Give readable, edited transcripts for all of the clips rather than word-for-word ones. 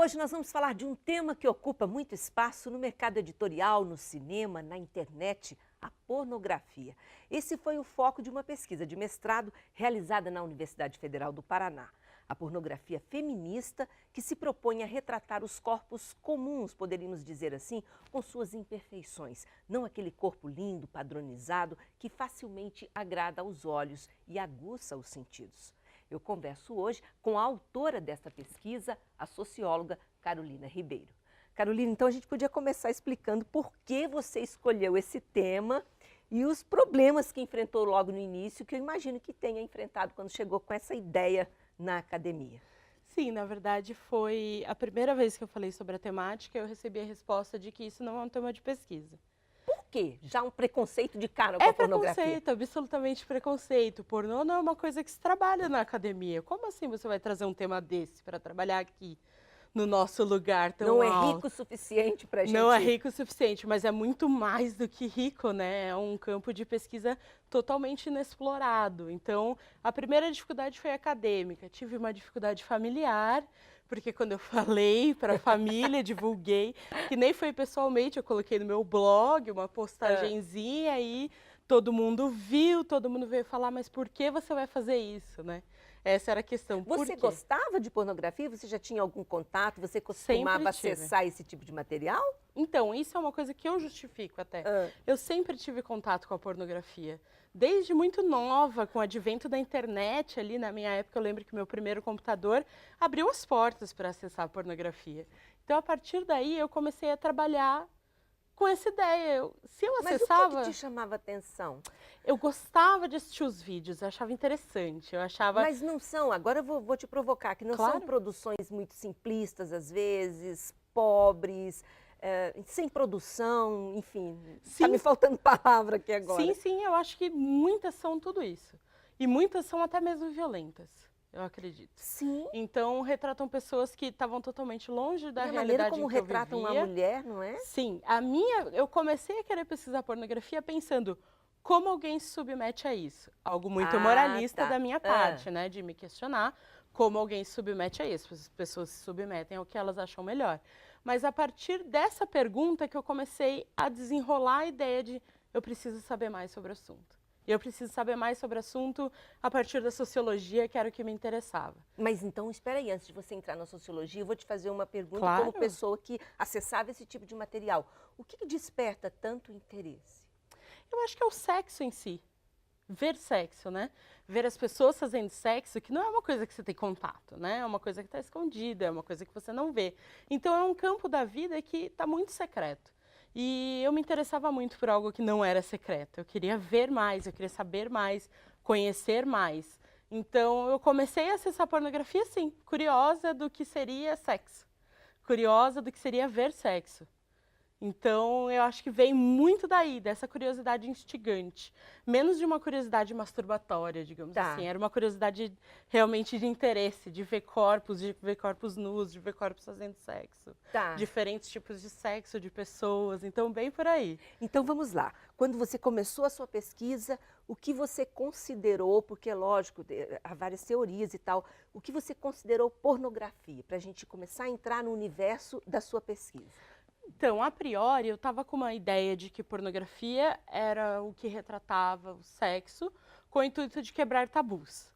hoje nós vamos falar de um tema que ocupa muito espaço no mercado editorial, no cinema, na internet, a pornografia. Esse foi o foco de uma pesquisa de mestrado realizada na Universidade Federal do Paraná. A pornografia feminista que se propõe a retratar os corpos comuns, poderíamos dizer assim, com suas imperfeições. Não aquele corpo lindo, padronizado, que facilmente agrada aos olhos e aguça os sentidos. Eu converso hoje com a autora desta pesquisa, a socióloga Carolina Ribeiro. Carolina, então a gente podia começar explicando por que você escolheu esse tema e os problemas que enfrentou logo no início, que eu imagino que tenha enfrentado quando chegou com essa ideia na academia. Sim, na verdade foi a primeira vez que eu falei sobre a temática, eu recebi a resposta de que isso não é um tema de pesquisa. Por quê? Já um preconceito de cara com a pornografia? É preconceito, absolutamente preconceito. Pornô não é uma coisa que se trabalha na academia. Como assim você vai trazer um tema desse para trabalhar aqui no nosso lugar tão alto? Não é rico o suficiente para a gente... Não é rico o suficiente, mas é muito mais do que rico, né? É um campo de pesquisa totalmente inexplorado. Então, a primeira dificuldade foi acadêmica. Tive uma dificuldade familiar, porque quando eu falei para a família, divulguei, que nem foi pessoalmente, eu coloquei no meu blog uma postagenzinha e todo mundo viu, todo mundo veio falar, mas por que você vai fazer isso, né? Essa era a questão. Você gostava de pornografia? Você já tinha algum contato? Você costumava acessar esse tipo de material? Então, isso é uma coisa que eu justifico até. Eu sempre tive contato com a pornografia. Desde muito nova, com o advento da internet ali, na minha época, eu lembro que meu primeiro computador abriu as portas para acessar a pornografia. Então, a partir daí, eu comecei a trabalhar com essa ideia. Se eu acessava... Mas o que te chamava atenção? Eu gostava de assistir os vídeos, eu achava interessante, eu achava... Mas não são, agora eu vou te provocar, que não são produções muito simplistas, às vezes, pobres, sem produção, enfim, está me faltando palavra aqui agora. Sim, sim, eu acho que muitas são tudo isso. E muitas são até mesmo violentas, eu acredito. Sim. Então, retratam pessoas que estavam totalmente longe da realidade a maneira como em que eu retratam vivia. uma mulher, não é? Sim, eu comecei a querer pesquisar pornografia pensando como alguém se submete a isso. Algo muito moralista da minha parte, né? De me questionar como alguém se submete a isso. As pessoas se submetem ao que elas acham melhor. Mas a partir dessa pergunta que eu comecei a desenrolar a ideia de eu preciso saber mais sobre o assunto. E eu preciso saber mais sobre o assunto a partir da sociologia, que era o que me interessava. Mas então, espera aí, antes de você entrar na sociologia, eu vou te fazer uma pergunta como pessoa que acessava esse tipo de material. O que desperta tanto interesse? Eu acho que é o sexo em si. Ver sexo, né? Ver as pessoas fazendo sexo, que não é uma coisa que você tem contato, né? É uma coisa que está escondida, é uma coisa que você não vê. Então, é um campo da vida que está muito secreto. E eu me interessava muito por algo que não era secreto. Eu queria ver mais, eu queria saber mais, conhecer mais. Então, eu comecei a acessar pornografia, sim, curiosa do que seria sexo. Curiosa do que seria ver sexo. Então, eu acho que vem muito daí, dessa curiosidade instigante. Menos de uma curiosidade masturbatória, digamos assim. Era uma curiosidade realmente de interesse, de ver corpos nus, de ver corpos fazendo sexo. Diferentes tipos de sexo, de pessoas. Então, bem por aí. Então, vamos lá. Quando você começou a sua pesquisa, o que você considerou, porque é lógico, há várias teorias e tal, o que você considerou pornografia, para a gente começar a entrar no universo da sua pesquisa? Então, a priori, eu estava com uma ideia de que pornografia era o que retratava o sexo com o intuito de quebrar tabus.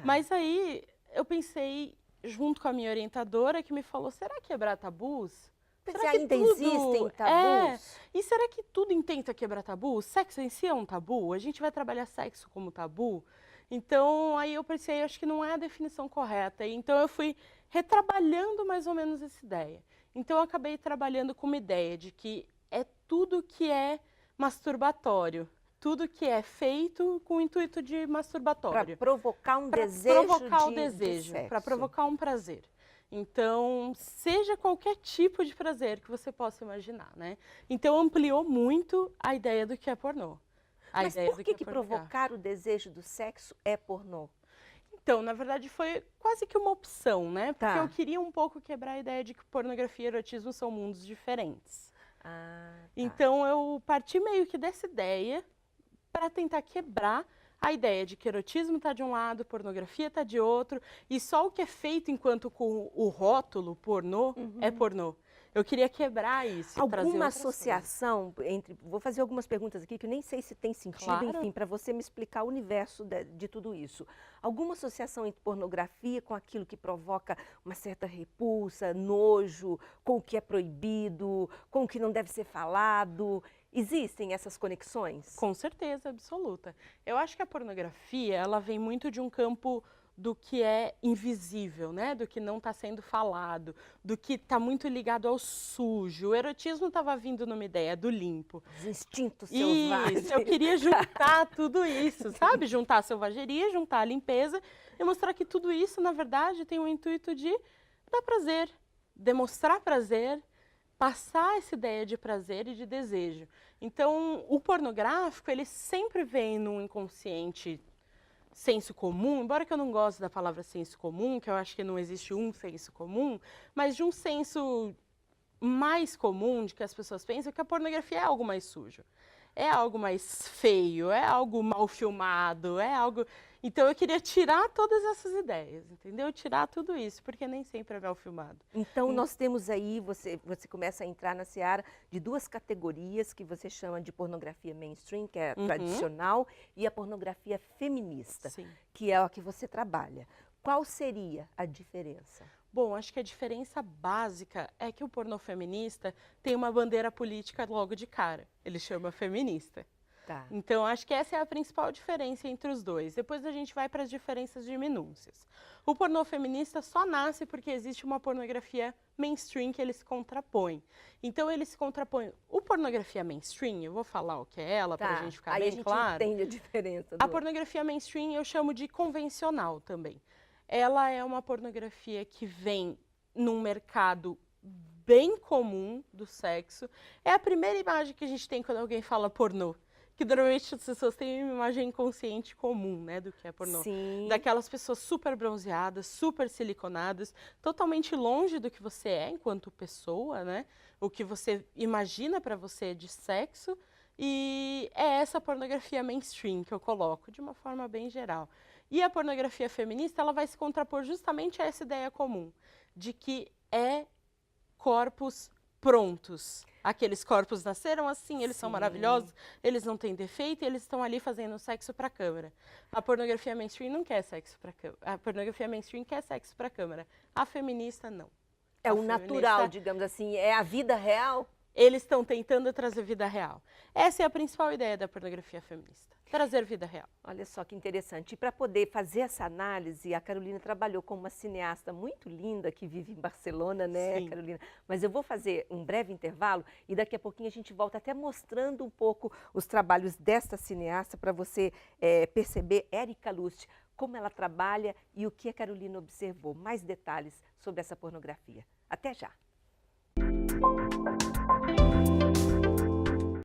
Mas aí eu pensei, junto com a minha orientadora, que me falou, será quebrar tabus? Será que ainda existem tabus? E será que tudo intenta quebrar tabu? Sexo em si é um tabu? A gente vai trabalhar sexo como tabu? Então, aí eu pensei, acho que não é a definição correta. Então, eu fui retrabalhando mais ou menos essa ideia. Então, eu acabei trabalhando com uma ideia de que é tudo que é masturbatório, tudo que é feito com o intuito de masturbatório. Para provocar um desejo para provocar um prazer. Então, seja qualquer tipo de prazer que você possa imaginar, né? Então, ampliou muito a ideia do que é pornô. Mas por que provocar o desejo do sexo é pornô? Então, na verdade, foi quase que uma opção, né? Porque eu queria um pouco quebrar a ideia de que pornografia e erotismo são mundos diferentes. Então, eu parti meio que dessa ideia para tentar quebrar a ideia de que erotismo está de um lado, pornografia está de outro, e só o que é feito enquanto com o rótulo pornô é pornô. Eu queria quebrar isso, e trazer Alguma outras coisas. associação entre... Vou fazer algumas perguntas aqui que eu nem sei se tem sentido, Claro. enfim, para você me explicar o universo de tudo isso. Alguma associação entre pornografia com aquilo que provoca uma certa repulsa, nojo, com o que é proibido, com o que não deve ser falado? Existem essas conexões? Com certeza absoluta. Eu acho que a pornografia, ela vem muito de um campo do que é invisível, né? Do que não está sendo falado, do que está muito ligado ao sujo. O erotismo estava vindo numa ideia do limpo. Os instintos selvagens. Isso, eu queria juntar tudo isso, sabe? Juntar a selvageria, juntar a limpeza e mostrar que tudo isso, na verdade, tem o intuito de dar prazer, demonstrar prazer, passar essa ideia de prazer e de desejo. Então, o pornográfico, ele sempre vem num inconsciente senso comum, embora que eu não goste da palavra senso comum, que eu acho que não existe um senso comum, mas de um senso mais comum de que as pessoas pensam que a pornografia é algo mais sujo, é algo mais feio, é algo mal filmado, é algo... Então eu queria tirar todas essas ideias, entendeu? Tirar tudo isso, porque nem sempre é mal filmado. Então, nós temos aí, você começa a entrar na seara de duas categorias que você chama de pornografia mainstream, que é tradicional, e a pornografia feminista, Sim. que é a que você trabalha. Qual seria a diferença? Bom, acho que a diferença básica é que o pornô feminista tem uma bandeira política logo de cara. Ele chama feminista. Tá. Então, acho que essa é a principal diferença entre os dois. Depois a gente vai para as diferenças de minúcias. O pornô feminista só nasce porque existe uma pornografia mainstream que ele se contrapõe. Então, ele se contrapõe. O pornografia mainstream, eu vou falar o que é ela, para a gente ficar aí bem a gente claro. entende a diferença. A pornografia mainstream eu chamo de convencional também. Ela é uma pornografia que vem num mercado bem comum do sexo. É a primeira imagem que a gente tem quando alguém fala pornô. Que normalmente as pessoas têm uma imagem inconsciente comum, né, do que é pornô. Sim. Daquelas pessoas super bronzeadas, super siliconadas, totalmente longe do que você é enquanto pessoa, né? O que você imagina para você de sexo. E é essa pornografia mainstream que eu coloco, de uma forma bem geral. E a pornografia feminista, ela vai se contrapor justamente a essa ideia comum, de que é corpos prontos. Aqueles corpos nasceram assim, eles são maravilhosos, eles não têm defeito e eles estão ali fazendo sexo para a câmera. A pornografia mainstream não quer sexo para a câmera. A pornografia mainstream quer sexo para a câmera. A feminista, não. É o natural, digamos assim, é a vida real? Eles estão tentando trazer vida real. Essa é a principal ideia da pornografia feminista. Trazer vida real. Olha só que interessante. E para poder fazer essa análise, a Carolina trabalhou com uma cineasta muito linda que vive em Barcelona, né, Sim. Carolina? Mas eu vou fazer um breve intervalo e daqui a pouquinho a gente volta até mostrando um pouco os trabalhos desta cineasta para você perceber, Érica Lust, como ela trabalha e o que a Carolina observou. Mais detalhes sobre essa pornografia. Até já!